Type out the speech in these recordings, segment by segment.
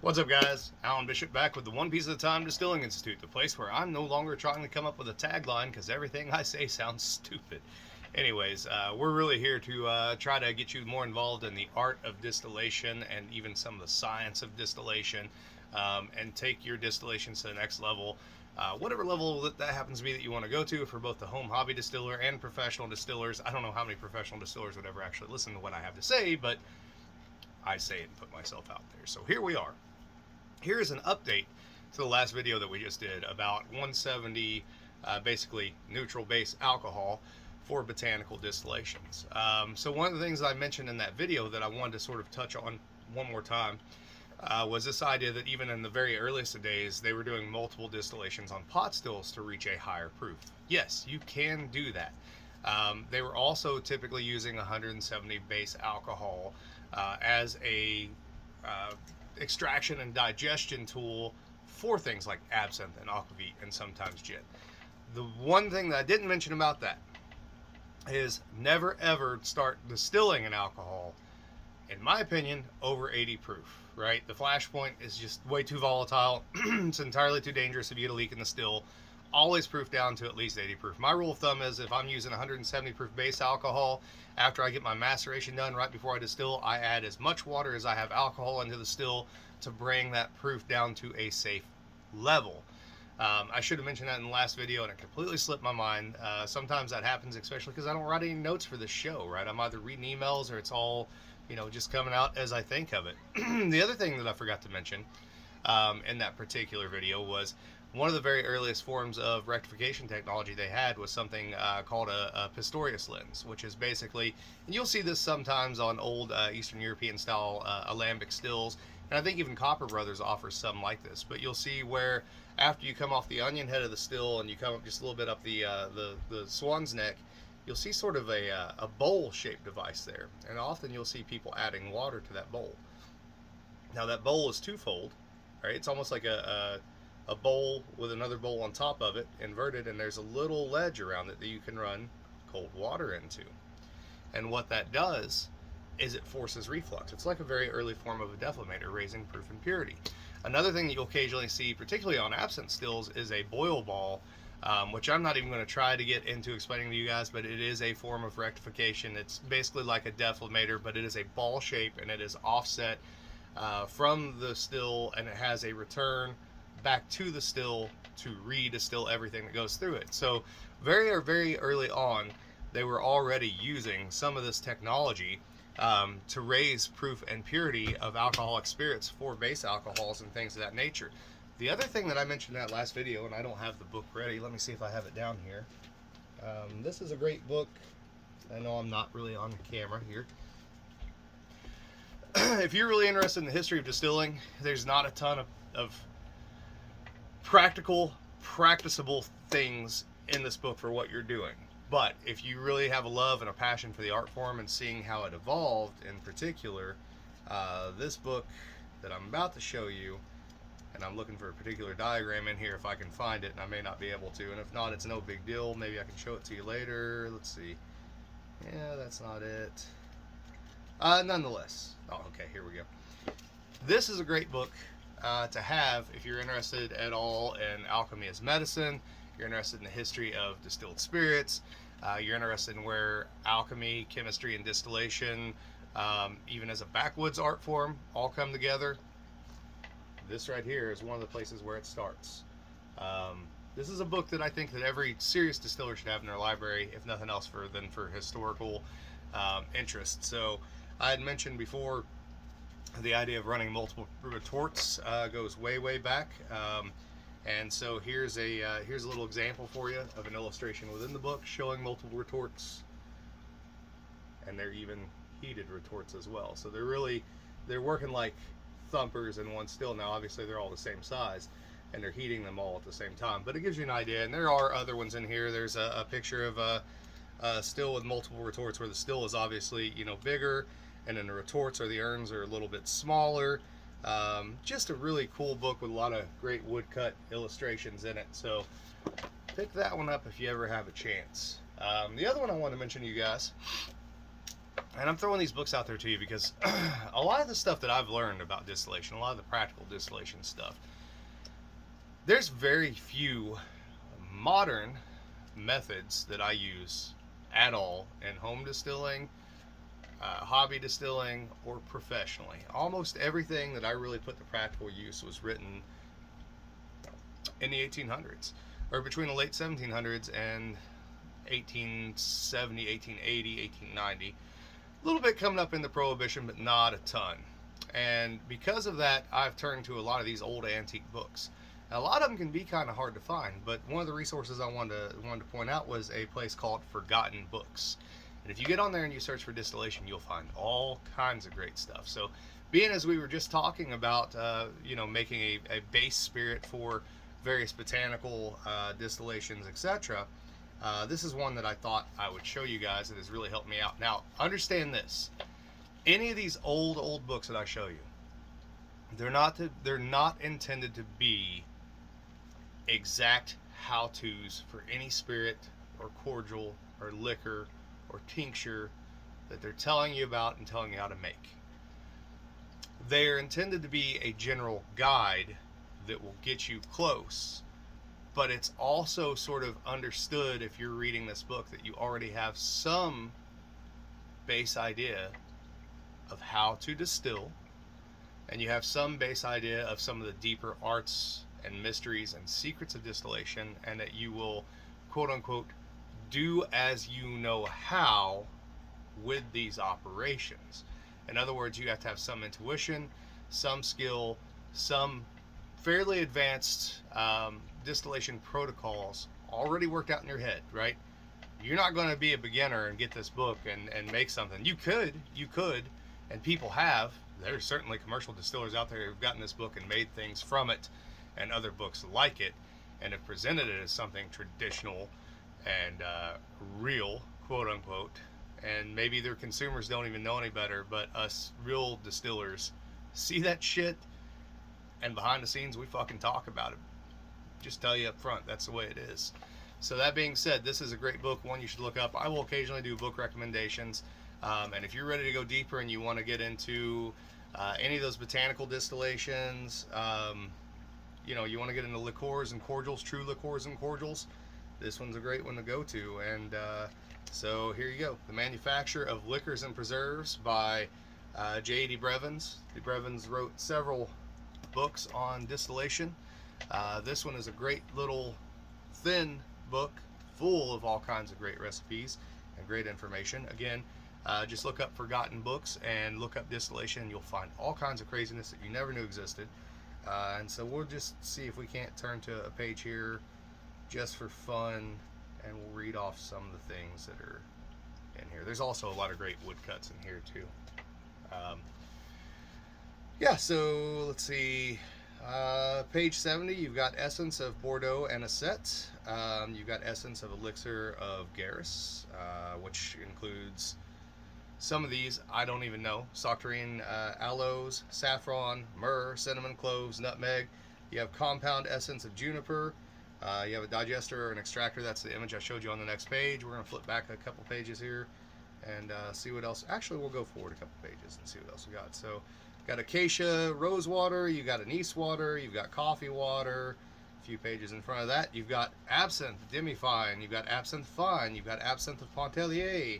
What's up, guys? Alan Bishop back with the One Piece at a Time Distilling Institute, the place where I'm no longer trying to come up with a tagline because everything I say sounds stupid. Anyways, we're really here to try to get you more involved in the art of distillation and even some of the science of distillation, and take your distillations to the next level. Whatever level that happens to be that you want to go to for both the home hobby distiller and professional distillers. I don't know how many professional distillers would ever actually listen to what I have to say, but I say it and put myself out there. So here we are. Here is an update to the last video that we just did about 170 basically neutral base alcohol for botanical distillations. So one of the things that I mentioned in that video that I wanted to sort of touch on one more time was this idea that even in the very earliest of days, they were doing multiple distillations on pot stills to reach a higher proof. Yes, you can do that. They were also typically using 170 base alcohol as a extraction and digestion tool for things like absinthe and aquavit and sometimes gin. The one thing that I didn't mention about that is never ever start distilling an alcohol, in my opinion, over 80 proof, right? The flash point is just way too volatile. It's entirely too dangerous if you get a leak in the still. Always proof down to at least 80 proof. My rule of thumb is if I'm using 170 proof base alcohol, after I get my maceration done, right before I distill, I add as much water as I have alcohol into the still to bring that proof down to a safe level. I should have mentioned that in the last video and it completely slipped my mind. Sometimes that happens, especially because I don't write any notes for this show, right? I'm either reading emails or it's all, just coming out as I think of it. The other thing that I forgot to mention in that particular video was one of the very earliest forms of rectification technology they had was something called a Pistorius Lens, which is basically, and you'll see this sometimes on old Eastern European style alembic stills, and I think even Copper Brothers offers some like this, but you'll see where after you come off the onion head of the still and you come up just a little bit up the swan's neck, you'll see sort of a bowl-shaped device there, and often you'll see people adding water to that bowl. Now that bowl is twofold, right? It's almost like a bowl with another bowl on top of it, inverted, and there's a little ledge around it that you can run cold water into. And what that does is it forces reflux. It's like a very early form of a deflator, raising proof and purity. Another thing that you'll occasionally see, particularly on absinthe stills, is a boil ball, which I'm not even going to try to get into explaining to you guys, but it is a form of rectification. It's basically like a deflator, but it is a ball shape and it is offset from the still, and it has a return back to the still to redistill everything that goes through it. So very early on, they were already using some of this technology to raise proof and purity of alcoholic spirits for base alcohols and things of that nature. The other thing that I mentioned in that last video, and I don't have the book ready, let me see if I have it down here. This is a great book. I know I'm not really on camera here. If you're really interested in the history of distilling, there's not a ton of practicable things in this book for what you're doing. But if you really have a love and a passion for the art form and seeing how it evolved in particular, this book that I'm about to show you, and I'm looking for a particular diagram in here if I can find it, and I may not be able to, and if not, it's no big deal. Maybe I can show it to you later. Let's see. Yeah, that's not it. Nonetheless. Oh, okay, here we go. This is a great book to have if you're interested at all in alchemy as medicine, you're interested in the history of distilled spirits, you're interested in where alchemy, chemistry, and distillation, even as a backwoods art form, all come together. This right here is one of the places where it starts. This is a book that I think that every serious distiller should have in their library, if nothing else for historical interest. So I had mentioned before the idea of running multiple retorts goes way back, and so here's a little example for you of an illustration within the book showing multiple retorts, and they're even heated retorts as well. So they're working like thumpers in one still. Now obviously they're all the same size and they're heating them all at the same time, but it gives you an idea. And there are other ones in here. There's a picture of a still with multiple retorts where the still is obviously bigger, and then the retorts or the urns are a little bit smaller. Just a really cool book with a lot of great woodcut illustrations in it. So pick that one up if you ever have a chance. The other one I want to mention to you guys And I'm throwing these books out there to you because a lot of the stuff that I've learned about distillation, a lot of the practical distillation stuff, there's very few modern methods that I use at all in home distilling, hobby distilling, or professionally. Almost everything that I really put to practical use was written in the 1800s, or between the late 1700s and 1870, 1880, 1890. A little bit coming up in the Prohibition, but not a ton. And because of that, I've turned to a lot of these old antique books. Now, a lot of them can be kind of hard to find, but one of the resources I wanted to point out was a place called Forgotten Books. And if you get on there and you search for distillation, you'll find all kinds of great stuff. So, being as we were just talking about, making a base spirit for various botanical distillations, etc., this is one that I thought I would show you guys that has really helped me out. Now, understand this. Any of these old books that I show you, they're not intended to be exact how-tos for any spirit or cordial or liquor or tincture that they're telling you about and telling you how to make. They are intended to be a general guide that will get you close, but it's also sort of understood if you're reading this book that you already have some base idea of how to distill, and you have some base idea of some of the deeper arts and mysteries and secrets of distillation, and that you will, quote unquote, do as you know how with these operations. In other words, you have to have some intuition, some skill, some fairly advanced distillation protocols already worked out in your head, right? You're not going to be a beginner and get this book and make something. You could, and people have. There's certainly commercial distillers out there who've gotten this book and made things from it and other books like it and have presented it as something traditional and real, quote unquote. And maybe their consumers don't even know any better, but us real distillers see that shit, and behind the scenes we fucking talk about it. Just tell you up front, that's the way it is. So that being said, this is a great book, one you should look up. I will occasionally do book recommendations, and if you're ready to go deeper and you want to get into any of those botanical distillations, you want to get into liqueurs and cordials, true liqueurs and cordials, this one's a great one to go to. And so here you go, The Manufacture of Liquors and Preserves by J.D. Brevins. The Brevins wrote several books on distillation. This one is a great little thin book full of all kinds of great recipes and great information. Again, just look up Forgotten Books and look up distillation, and you'll find all kinds of craziness that you never knew existed. And so we'll just see if we can't turn to a page here just for fun, and we'll read off some of the things that are in here. There's also a lot of great woodcuts in here too. So let's see. Page 70, you've got Essence of Bordeaux Anisette. You've got Essence of Elixir of Garris, which includes some of these I don't even know. Sauterine aloes, saffron, myrrh, cinnamon, cloves, nutmeg. You have Compound Essence of Juniper. You have a digester or an extractor. That's the image I showed you on the next page. We're going to flip back a couple pages here and see what else. Actually, we'll go forward a couple pages and see what else we got. So, got acacia rose water. You got anise water. You've got coffee water. A few pages in front of that, you've got absinthe demi-fine. You've got absinthe fine. You've got absinthe of Pontellier.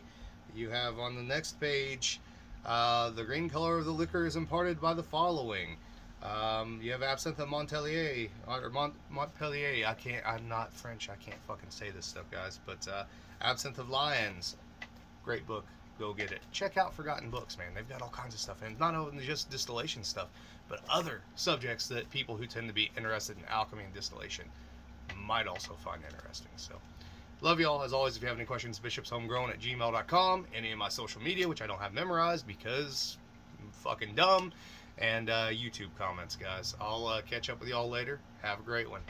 You have on the next page, the green color of the liquor is imparted by the following. You have absinthe of Montpellier, or Montpellier. I'm not French. I can't fucking say this stuff, guys. But absinthe of Lyons, great book. Go get it. Check out Forgotten Books, man. They've got all kinds of stuff, and not only just distillation stuff, but other subjects that people who tend to be interested in alchemy and distillation might also find interesting. So, love y'all. As always, if you have any questions, bishopshomegrown@gmail.com. Any of my social media, which I don't have memorized because I'm fucking dumb. And YouTube comments, guys. I'll catch up with y'all later. Have a great one.